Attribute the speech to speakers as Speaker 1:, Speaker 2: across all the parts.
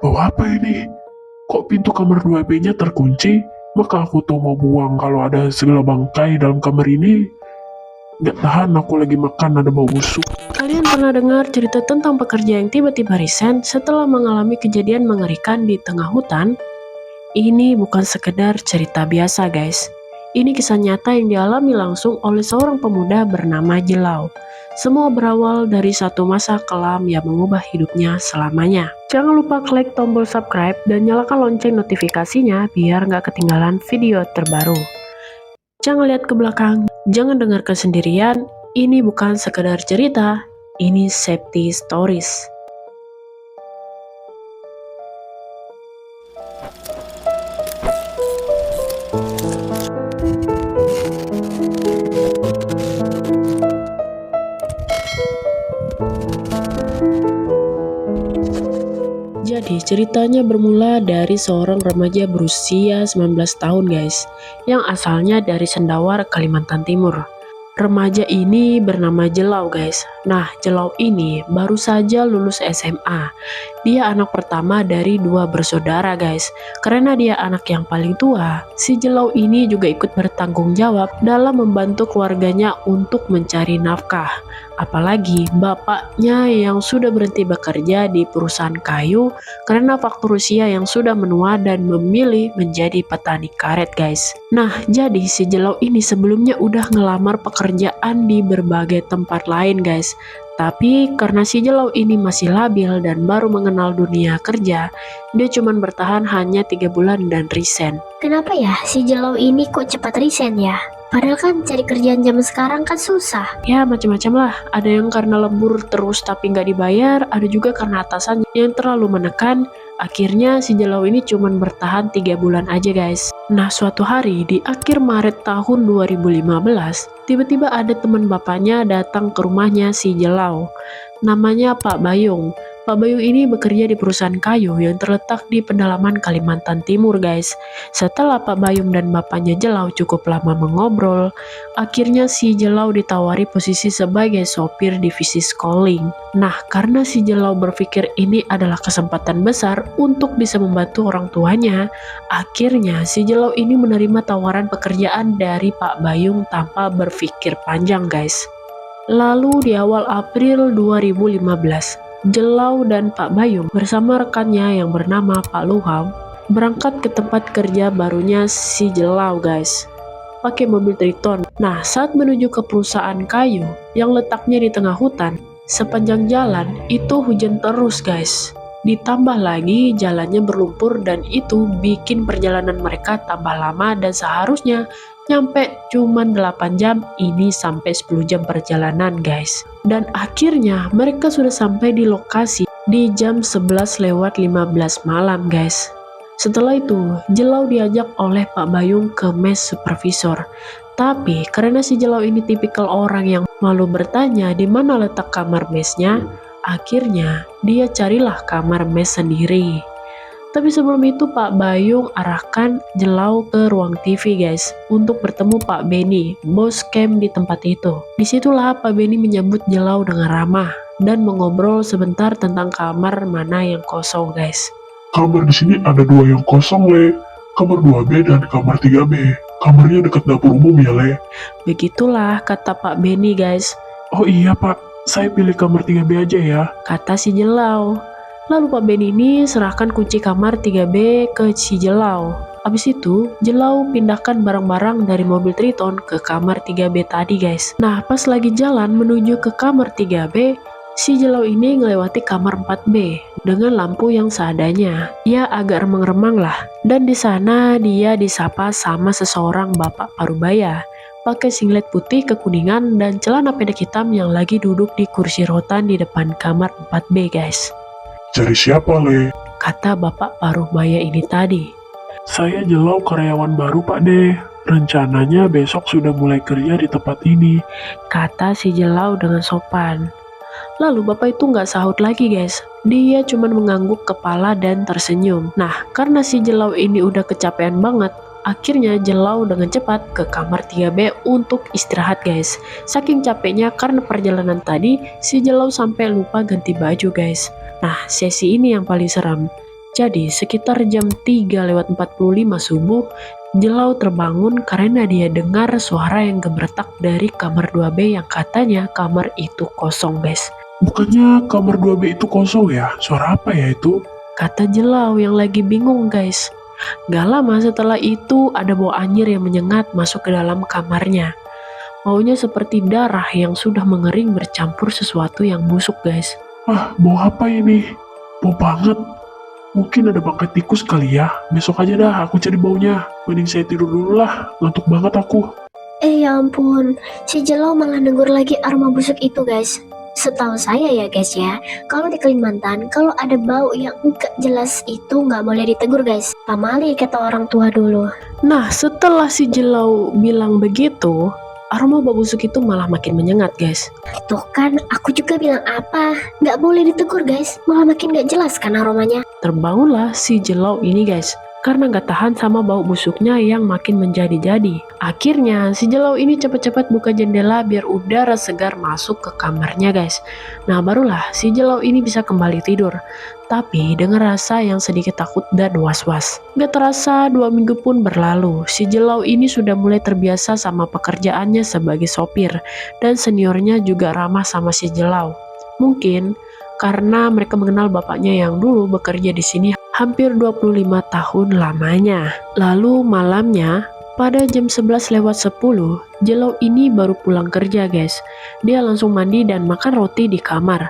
Speaker 1: Oh apa ini? Kok pintu kamar 2B-nya terkunci? Maka aku tuh mau buang kalau ada segala bangkai dalam kamar ini. Nggak tahan, aku lagi makan ada bau busuk.
Speaker 2: Kalian pernah dengar cerita tentang pekerja yang tiba-tiba resign setelah mengalami kejadian mengerikan di tengah hutan? Ini bukan sekedar cerita biasa guys. Ini kisah nyata yang dialami langsung oleh seorang pemuda bernama Jelau. Semua berawal dari satu masa kelam yang mengubah hidupnya selamanya. Jangan lupa klik tombol subscribe dan nyalakan lonceng notifikasinya biar nggak ketinggalan video terbaru. Jangan lihat ke belakang, jangan dengarkan sendirian. Ini bukan sekedar cerita, ini safety stories. Jadi ceritanya bermula dari seorang remaja berusia 19 tahun guys, yang asalnya dari Sendawar, Kalimantan Timur. Remaja ini bernama Jelau guys. Nah, Jelau ini baru saja lulus SMA. Dia anak pertama dari dua bersaudara guys. Karena dia anak yang paling tua, si Jelau ini juga ikut bertanggung jawab dalam membantu keluarganya untuk mencari nafkah. Apalagi bapaknya yang sudah berhenti bekerja di perusahaan kayu karena faktor usia yang sudah menua dan memilih menjadi petani karet guys. Nah, jadi si Jelau ini sebelumnya udah ngelamar pekerjaan di berbagai tempat lain guys. Tapi karena si Jelau ini masih labil dan baru mengenal dunia kerja, dia cuman bertahan hanya 3 bulan dan resign.
Speaker 3: Kenapa ya si Jelau ini kok cepat resign ya? Padahal kan cari kerjaan zaman sekarang kan susah.
Speaker 2: Ya macam-macam lah, ada yang karena lembur terus tapi nggak dibayar, ada juga karena atasan yang terlalu menekan. Akhirnya si Jelau ini cuman bertahan 3 bulan aja guys. Nah suatu hari di akhir Maret tahun 2015, tiba-tiba ada teman bapaknya datang ke rumahnya si Jelau. Namanya Pak Bayung. Pak Bayung ini bekerja di perusahaan kayu yang terletak di pedalaman Kalimantan Timur guys. Setelah Pak Bayung dan bapaknya Jelau cukup lama mengobrol, akhirnya si Jelau ditawari posisi sebagai sopir divisi schooling. Nah, karena si Jelau berpikir ini adalah kesempatan besar untuk bisa membantu orang tuanya, akhirnya si Jelau ini menerima tawaran pekerjaan dari Pak Bayung tanpa berpikir panjang guys. Lalu di awal April 2015, Jelau dan Pak Bayung bersama rekannya yang bernama Pak Luham berangkat ke tempat kerja barunya si Jelau guys, pakai mobil Triton. Nah, saat menuju ke perusahaan kayu yang letaknya di tengah hutan, sepanjang jalan itu hujan terus guys. Ditambah lagi jalannya berlumpur dan itu bikin perjalanan mereka tambah lama dan seharusnya nyampe cuman 8 jam, ini sampai 10 jam perjalanan guys. Dan akhirnya mereka sudah sampai di lokasi di jam 11:15 malam guys. Setelah itu, Jelau diajak oleh Pak Bayung ke mes supervisor. Tapi karena si Jelau ini tipikal orang yang malu bertanya di mana letak kamar mesnya, akhirnya dia carilah kamar mes sendiri. Tapi sebelum itu Pak Bayung arahkan Jelau ke ruang TV guys untuk bertemu Pak Beni, bos camp di tempat itu. Disitulah Pak Beni menyambut Jelau dengan ramah dan mengobrol sebentar tentang kamar mana yang kosong guys.
Speaker 1: Kamar di sini ada 2 yang kosong, Le. Kamar 2B dan kamar 3B. Kamarnya dekat dapur umum ya, Le.
Speaker 2: Begitulah kata Pak Beni guys,
Speaker 1: Oh iya, Pak. Saya pilih kamar 3B aja ya.
Speaker 2: kata si Jelau. Lalu Pak Beni ini serahkan kunci kamar 3B ke si Jelau. Habis itu, Jelau pindahkan barang-barang dari mobil Triton ke kamar 3B tadi guys. Nah, pas lagi jalan menuju ke kamar 3B, si Jelau ini ngelewati kamar 4B dengan lampu yang seadanya. Ya agak remang-remang lah. Dan di sana dia disapa sama seseorang bapak parubaya, pakai singlet putih kekuningan dan celana pendek hitam yang lagi duduk di kursi rotan di depan kamar 4B guys.
Speaker 1: Cari siapa, Le?
Speaker 2: Kata bapak parubaya ini tadi.
Speaker 1: Saya Jelau, karyawan baru, Pak De. Rencananya besok sudah mulai kerja di tempat ini.
Speaker 2: Kata si Jelau dengan sopan. Lalu bapak itu nggak sahut lagi guys. Dia cuma mengangguk kepala dan tersenyum. Nah, karena si Jelau ini udah kecapean banget, akhirnya Jelau dengan cepat ke kamar 3B untuk istirahat guys. Saking capeknya karena perjalanan tadi, si Jelau sampai lupa ganti baju guys. Nah, sesi ini yang paling seram. Jadi sekitar jam 3:45 subuh, Jelau terbangun karena dia dengar suara yang gemeretak dari kamar 2B yang katanya kamar itu kosong guys.
Speaker 1: Bukannya kamar 2B itu kosong ya? Suara apa ya itu?
Speaker 2: Kata Jelau yang lagi bingung guys. Gak lama setelah itu ada bau anyir yang menyengat masuk ke dalam kamarnya. Baunya seperti darah yang sudah mengering bercampur sesuatu yang busuk guys.
Speaker 1: Ah, bau apa ini? Bau banget. Mungkin ada bangkai tikus kali ya. Besok aja dah aku cari baunya. Mending saya tidur dulu lah. Ngantuk banget aku.
Speaker 3: Ya ampun, si Jelau malah negur lagi aroma busuk itu guys. Setahu saya ya guys ya, kalau di Kalimantan, kalau ada bau yang enggak jelas itu nggak boleh ditegur guys. Pamali kata orang tua dulu.
Speaker 2: Nah setelah si Jelau bilang begitu, aroma bau busuk itu malah makin menyengat guys.
Speaker 3: Tuh kan, aku juga bilang apa, nggak boleh ditegur guys, malah makin nggak jelas kan aromanya.
Speaker 2: Terbangunlah si Jelau ini guys, karena nggak tahan sama bau busuknya yang makin menjadi-jadi. Akhirnya si Jelau ini cepat-cepat buka jendela biar udara segar masuk ke kamarnya guys. Nah barulah si Jelau ini bisa kembali tidur, tapi dengan rasa yang sedikit takut dan was-was. Gak terasa 2 minggu pun berlalu, si Jelau ini sudah mulai terbiasa sama pekerjaannya sebagai sopir, dan seniornya juga ramah sama si Jelau. Mungkin karena mereka mengenal bapaknya yang dulu bekerja di sini hampir 25 tahun lamanya. Lalu malamnya, pada jam 11:10, Jelau ini baru pulang kerja guys. Dia langsung mandi dan makan roti di kamar.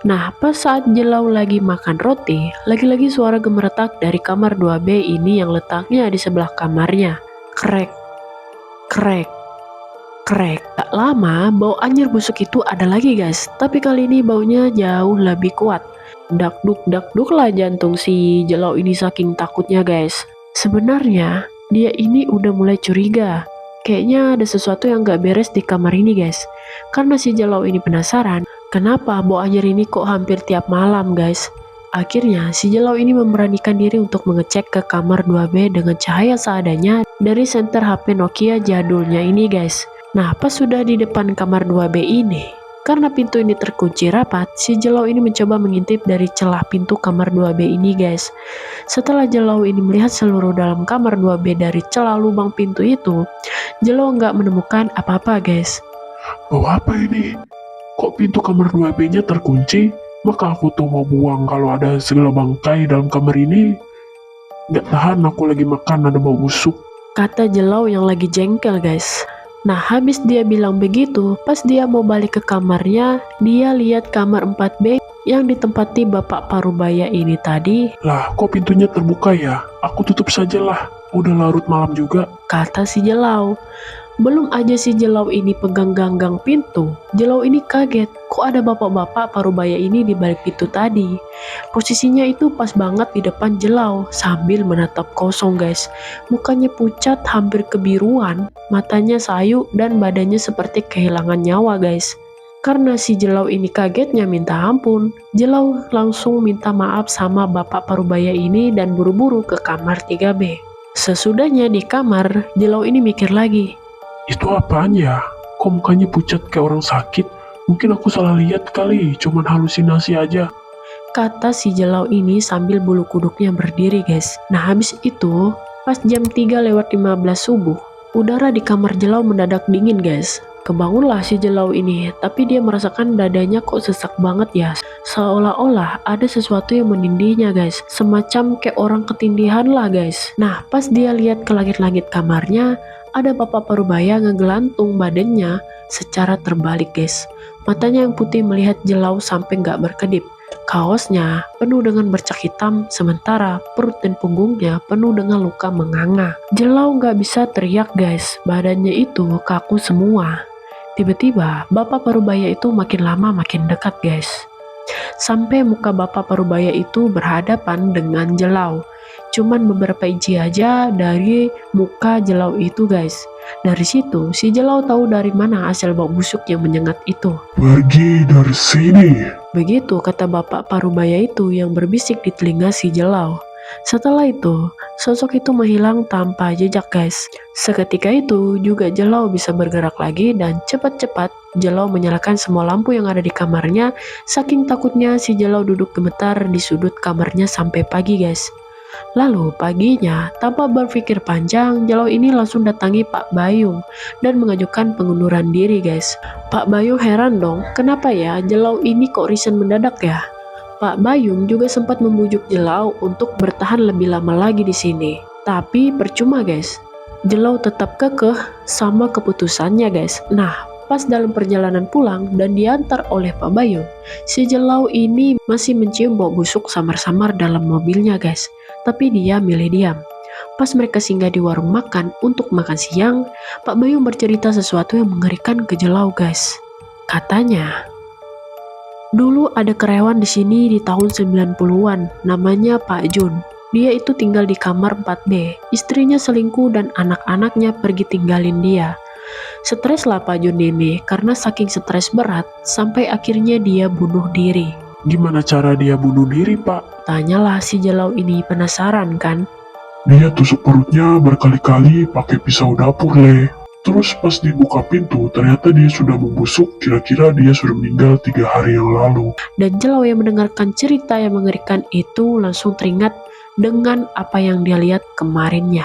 Speaker 2: Nah, pas saat Jelau lagi makan roti, lagi-lagi suara gemeretak dari kamar 2B ini yang letaknya di sebelah kamarnya. Krek, krek, krek. Tak lama, bau anyir busuk itu ada lagi guys. Tapi kali ini baunya jauh lebih kuat. Dakduk lah jantung si Jelau ini saking takutnya guys. Sebenarnya dia ini udah mulai curiga. Kayaknya ada sesuatu yang gak beres di kamar ini guys. Karena si Jelau ini penasaran, kenapa bau anyir ini kok hampir tiap malam guys. Akhirnya si Jelau ini memberanikan diri untuk mengecek ke kamar 2B dengan cahaya seadanya dari senter HP Nokia jadulnya ini guys. Nah pas sudah di depan kamar 2B ini, karena pintu ini terkunci rapat, si Jelau ini mencoba mengintip dari celah pintu kamar 2B ini guys. Setelah Jelau ini melihat seluruh dalam kamar 2B dari celah lubang pintu itu, Jelau nggak menemukan apa-apa guys.
Speaker 1: Bau apa ini? Kok pintu kamar 2B-nya terkunci? Maka aku tuh mau buang kalau ada segala bangkai dalam kamar ini. Gak tahan aku lagi makan ada bau busuk.
Speaker 2: Kata Jelau yang lagi jengkel guys. Nah habis dia bilang begitu, pas dia mau balik ke kamarnya, dia lihat kamar 4B yang ditempati Bapak Parubaya ini tadi.
Speaker 1: Lah kok pintunya terbuka ya? Aku tutup sajalah, udah larut malam juga.
Speaker 2: Kata si Jelau. Belum aja si Jelau ini pegang ganggang pintu, Jelau ini kaget, kok ada bapak-bapak Parubaya ini di balik pintu tadi. Posisinya itu pas banget di depan Jelau, sambil menatap kosong guys. Mukanya pucat hampir kebiruan, matanya sayu dan badannya seperti kehilangan nyawa guys. Karena si Jelau ini kagetnya minta ampun, Jelau langsung minta maaf sama bapak Parubaya ini dan buru-buru ke kamar 3B. Sesudahnya di kamar, Jelau ini mikir lagi.
Speaker 1: Itu apaan ya? Kok mukanya pucat kayak orang sakit? Mungkin aku salah lihat kali, cuman halusinasi aja.
Speaker 2: Kata si Jelau ini sambil bulu kuduknya berdiri guys. Nah habis itu, pas jam 3:15 subuh, udara di kamar Jelau mendadak dingin guys. Kebangunlah si Jelau ini, tapi dia merasakan dadanya kok sesak banget ya. Seolah-olah ada sesuatu yang menindihnya guys, semacam kayak orang ketindihan lah guys. Nah pas dia lihat ke langit-langit kamarnya, ada Bapak Parubaya ngegelantung badannya secara terbalik guys. Matanya yang putih melihat Jelau sampai nggak berkedip. Kaosnya penuh dengan bercak hitam, sementara perut dan punggungnya penuh dengan luka menganga. Jelau nggak bisa teriak guys, badannya itu kaku semua. Tiba-tiba Bapak Parubaya itu makin lama makin dekat guys. Sampai muka Bapak Parubaya itu berhadapan dengan Jelau. Cuman beberapa inci aja dari muka Jelau itu guys. Dari situ si Jelau tahu dari mana asal bau busuk yang menyengat itu.
Speaker 1: Pergi dari sini.
Speaker 2: Begitu kata Bapak Parubaya itu yang berbisik di telinga si Jelau. Setelah itu, sosok itu menghilang tanpa jejak guys. Seketika itu juga Jelau bisa bergerak lagi dan cepat-cepat Jelau menyalakan semua lampu yang ada di kamarnya. Saking takutnya si Jelau duduk gemetar di sudut kamarnya sampai pagi guys. Lalu paginya, tanpa berpikir panjang, Jelau ini langsung datangi Pak Bayung dan mengajukan pengunduran diri guys. Pak Bayung heran dong, kenapa ya Jelau ini kok resign mendadak ya? Pak Bayung juga sempat membujuk Jelau untuk bertahan lebih lama lagi di sini. Tapi percuma guys, Jelau tetap kekeh sama keputusannya guys. Nah, pas dalam perjalanan pulang dan diantar oleh Pak Bayung, si Jelau ini masih mencium bau busuk samar-samar dalam mobilnya guys. Tapi dia milih diam. Pas mereka singgah di warung makan untuk makan siang, Pak Bayung bercerita sesuatu yang mengerikan ke Jelau guys. Katanya, dulu ada karyawan di sini di tahun 90-an, namanya Pak Jun. Dia itu tinggal di kamar 4B. Istrinya selingkuh dan anak-anaknya pergi tinggalin dia. Stres lah Pak Jun ini, karena saking stres berat, sampai akhirnya dia bunuh diri.
Speaker 1: Gimana cara dia bunuh diri, Pak?
Speaker 2: Tanyalah si Jelau ini penasaran kan?
Speaker 1: Dia tusuk perutnya berkali-kali pakai pisau dapur, Le. Terus pas dibuka pintu, ternyata dia sudah membusuk, kira-kira dia sudah meninggal 3 hari yang lalu.
Speaker 2: Dan Jelau yang mendengarkan cerita yang mengerikan itu langsung teringat dengan apa yang dia lihat kemarinnya.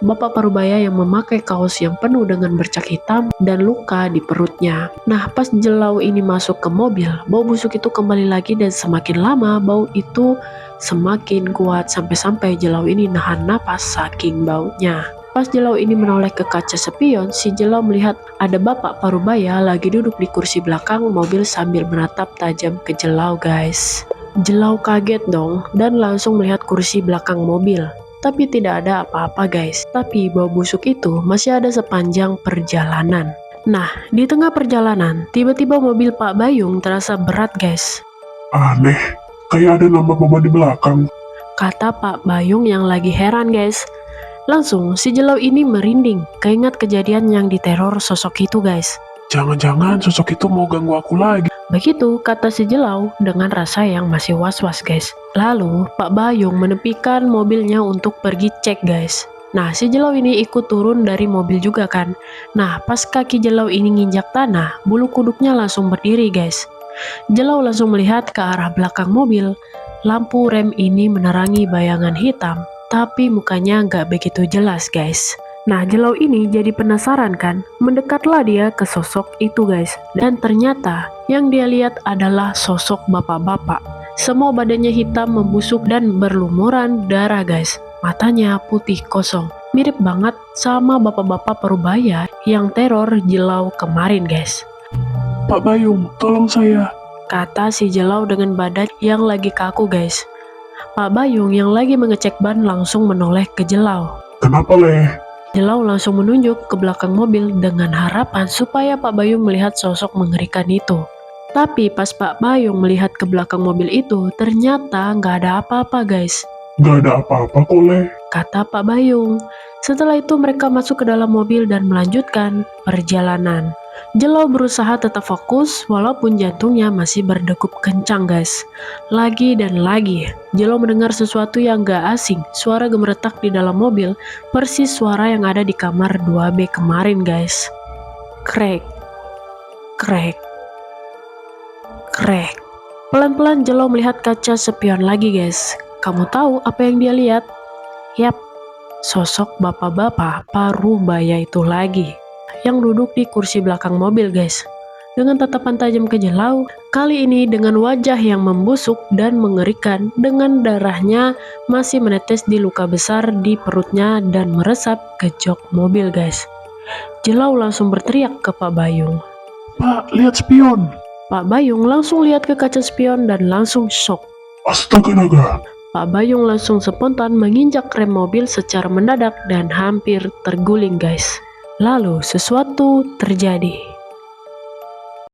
Speaker 2: Bapak Parubaya yang memakai kaos yang penuh dengan bercak hitam dan luka di perutnya. Nah, pas Jelau ini masuk ke mobil, bau busuk itu kembali lagi dan semakin lama bau itu semakin kuat sampai-sampai Jelau ini nahan napas saking baunya. Pas Jelau ini menoleh ke kaca spion, si Jelau melihat ada Bapak Parubaya lagi duduk di kursi belakang mobil sambil menatap tajam ke Jelau guys. Jelau kaget dong dan langsung melihat kursi belakang mobil. Tapi tidak ada apa-apa guys. Tapi bau busuk itu masih ada sepanjang perjalanan. Nah, di tengah perjalanan, tiba-tiba mobil Pak Bayung terasa berat guys.
Speaker 1: Aneh, kayak ada nambah beban di belakang.
Speaker 2: Kata Pak Bayung yang lagi heran guys. Langsung si Jelau ini merinding, keingat kejadian yang diteror sosok itu guys.
Speaker 1: Jangan-jangan sosok itu mau ganggu aku lagi.
Speaker 2: Begitu kata si Jelau dengan rasa yang masih was-was guys. Lalu Pak Bayung menepikan mobilnya untuk pergi cek guys. Nah, si Jelau ini ikut turun dari mobil juga kan. Nah, pas kaki Jelau ini nginjak tanah, bulu kuduknya langsung berdiri guys. Jelau langsung melihat ke arah belakang mobil. Lampu rem ini menerangi bayangan hitam, tapi mukanya nggak begitu jelas guys. Nah, Jelau ini jadi penasaran kan, mendekatlah dia ke sosok itu guys. Dan ternyata yang dia lihat adalah sosok bapak-bapak. Semua badannya hitam membusuk dan berlumuran darah guys. Matanya putih kosong. Mirip banget sama bapak-bapak Parubaya yang teror Jelau kemarin guys.
Speaker 1: Pak Bayung, tolong saya.
Speaker 2: Kata si Jelau dengan badan yang lagi kaku guys. Pak Bayung yang lagi mengecek ban langsung menoleh ke Jelau.
Speaker 1: Kenapa, Le?
Speaker 2: Jelau langsung menunjuk ke belakang mobil dengan harapan supaya Pak Bayung melihat sosok mengerikan itu. Tapi pas Pak Bayung melihat ke belakang mobil itu, ternyata nggak ada apa-apa guys.
Speaker 1: Nggak ada apa-apa kok, Le.
Speaker 2: Kata Pak Bayung. Setelah itu mereka masuk ke dalam mobil dan melanjutkan perjalanan. Jelau berusaha tetap fokus walaupun jantungnya masih berdegup kencang guys. Lagi dan lagi, Jelau mendengar sesuatu yang gak asing. Suara gemeretak di dalam mobil, persis suara yang ada di kamar 2B kemarin guys. Krek, krek, krek. Pelan-pelan Jelau melihat kaca spion lagi guys. Kamu tahu apa yang dia lihat? Yap, sosok bapak-bapak Parubaya itu lagi yang duduk di kursi belakang mobil guys. Dengan tatapan tajam ke Jelau, kali ini dengan wajah yang membusuk dan mengerikan, dengan darahnya masih menetes di luka besar di perutnya dan meresap ke jok mobil guys. Jelau langsung berteriak ke Pak Bayung.
Speaker 1: Pak, lihat spion.
Speaker 2: Pak Bayung langsung lihat ke kaca spion dan langsung shock.
Speaker 1: Astaga naga.
Speaker 2: Pak Bayung langsung spontan menginjak rem mobil secara mendadak dan hampir terguling guys. Lalu sesuatu terjadi.